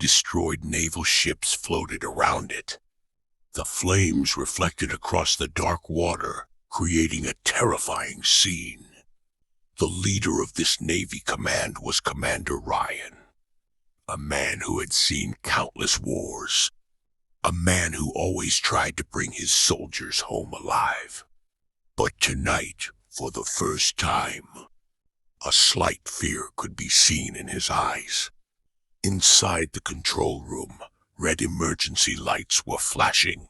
destroyed naval ships floated around it. The flames reflected across the dark water, creating a terrifying scene. The leader of this Navy command was Commander Ryan, a man who had seen countless wars, a man who always tried to bring his soldiers home alive. But tonight, for the first time, a slight fear could be seen in his eyes. Inside the control room, red emergency lights were flashing.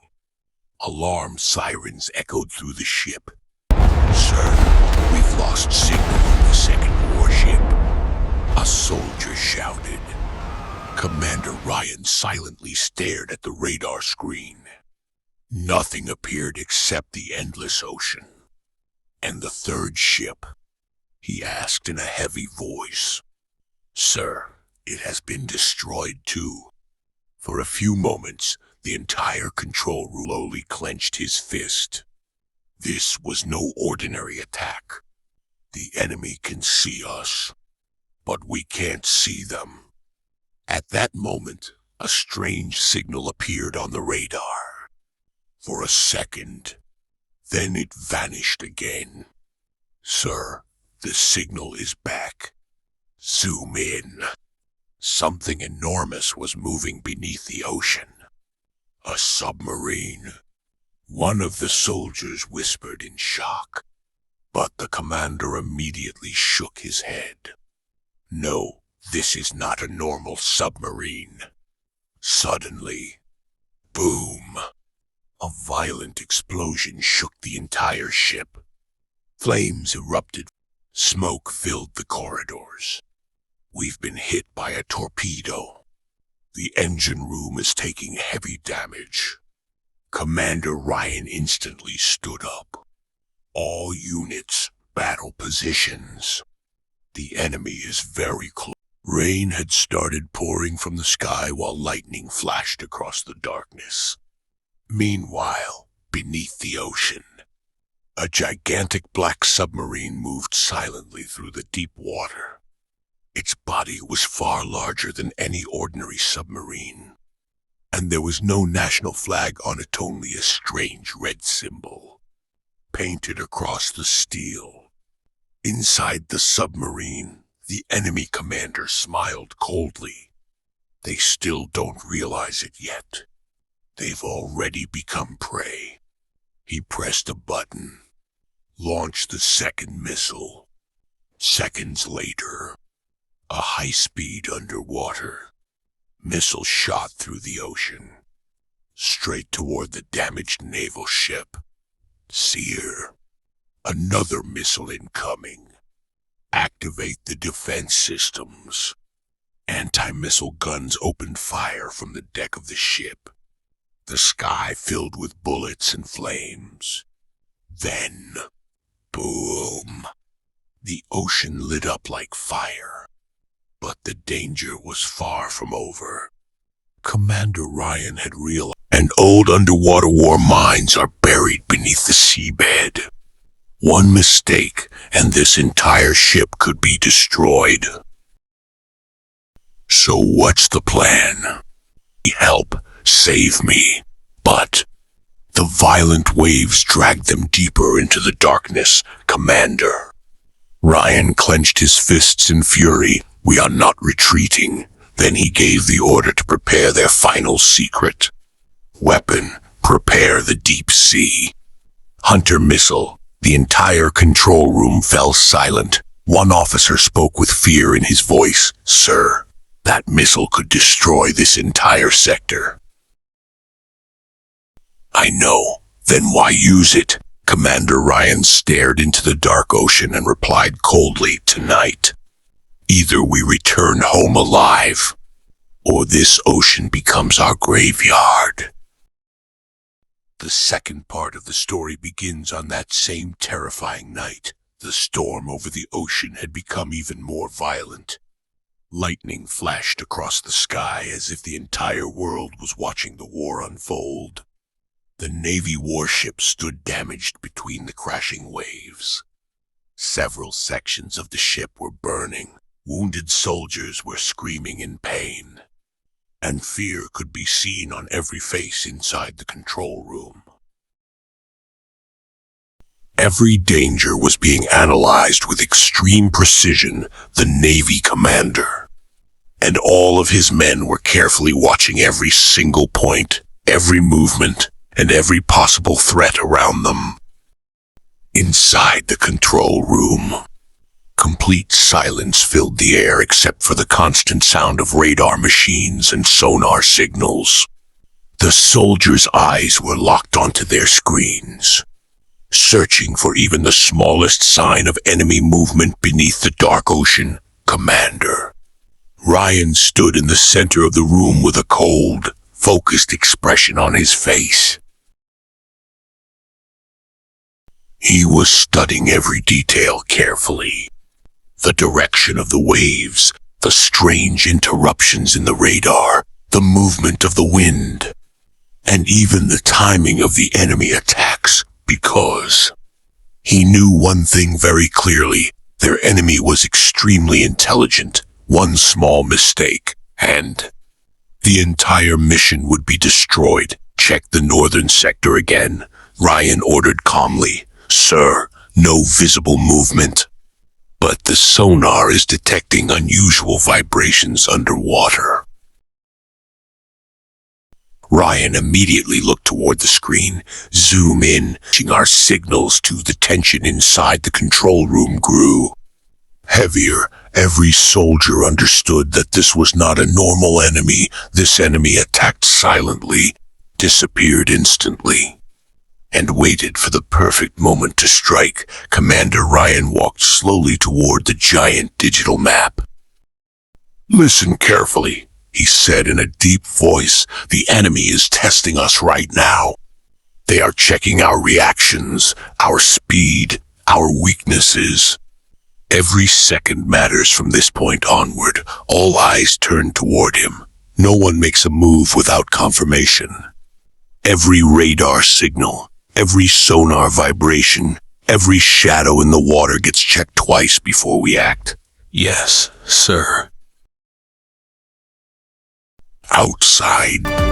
Alarm sirens echoed through the ship. "Sir, we've lost signal from the second warship," a soldier shouted. Commander Ryan silently stared at the radar screen. Nothing appeared except the endless ocean. "And the third ship?" he asked in a heavy voice. "Sir, it has been destroyed too." For a few moments, the entire control room slowly clenched his fist. This was no ordinary attack. The enemy can see us, but we can't see them. At that moment, a strange signal appeared on the radar. For a second, then it vanished again. "Sir, the signal is back. Zoom in." Something enormous was moving beneath the ocean. A submarine. One of the soldiers whispered in shock, but the commander immediately shook his head. "No, this is not a normal submarine." Suddenly, boom! A violent explosion shook the entire ship. Flames erupted. Smoke filled the corridors. "We've been hit by a torpedo. The engine room is taking heavy damage." Commander Ryan instantly stood up. "All units, battle positions. The enemy is very close." Rain had started pouring from the sky while lightning flashed across the darkness. Meanwhile, beneath the ocean, a gigantic black submarine moved silently through the deep water. Its body was far larger than any ordinary submarine, and there was no national flag on it, only a strange red symbol painted across the steel. Inside the submarine, the enemy commander smiled coldly. "They still don't realize it yet. They've already become prey." He pressed a button, launched the second missile. Seconds later, a high-speed underwater missile shot through the ocean, straight toward the damaged naval ship. "Seer, another missile incoming. Activate the defense systems." Anti-missile guns opened fire from the deck of the ship. The sky filled with bullets and flames. Then, boom! The ocean lit up like fire. But the danger was far from over. Commander Ryan had realized, and old underwater war mines are buried beneath the seabed. One mistake, and this entire ship could be destroyed. So what's the plan? Help, save me. But the violent waves dragged them deeper into the darkness. "Commander." Ryan clenched his fists in fury. "We are not retreating." Then he gave the order to prepare their final secret weapon. "Prepare the deep sea." Hunter missile. The entire control room fell silent. One officer spoke with fear in his voice. "Sir, that missile could destroy this entire sector." "I know. Then why use it?" Commander Ryan stared into the dark ocean and replied coldly, "Tonight, either we return home alive, or this ocean becomes our graveyard." The second part of the story begins on that same terrifying night. The storm over the ocean had become even more violent. Lightning flashed across the sky as if the entire world was watching the war unfold. The Navy warship stood damaged between the crashing waves. Several sections of the ship were burning. Wounded soldiers were screaming in pain. and fear could be seen on every face inside the control room. Every danger was being analyzed with extreme precision, the Navy commander. And all of his men were carefully watching every single point, every movement, and every possible threat around them. Inside the control room, complete silence filled the air except for the constant sound of radar machines and sonar signals. The soldiers' eyes were locked onto their screens, searching for even the smallest sign of enemy movement beneath the dark ocean. Commander Ryan stood in the center of the room with a cold, focused expression on his face. He was studying every detail carefully. The direction of the waves, the strange interruptions in the radar, the movement of the wind, and even the timing of the enemy attacks, because he knew one thing very clearly: their enemy was extremely intelligent. One small mistake, and the entire mission would be destroyed. Check the northern sector again, Ryan ordered calmly. Sir, no visible movement. But the sonar is detecting unusual vibrations underwater. Ryan immediately looked toward the screen. Zoom in, watching our signals to the tension inside the control room grew heavier. Every soldier understood that this was not a normal enemy. This enemy attacked silently, disappeared instantly, and waited for the perfect moment to strike. Commander Ryan walked slowly toward the giant digital map. Listen carefully, he said in a deep voice. The enemy is testing us right now. They are checking our reactions, our speed, our weaknesses. Every second matters from this point onward. All eyes turn toward him. No one makes a move without confirmation. Every radar signal, every sonar vibration, every shadow in the water gets checked twice before we act. Yes, sir. Outside.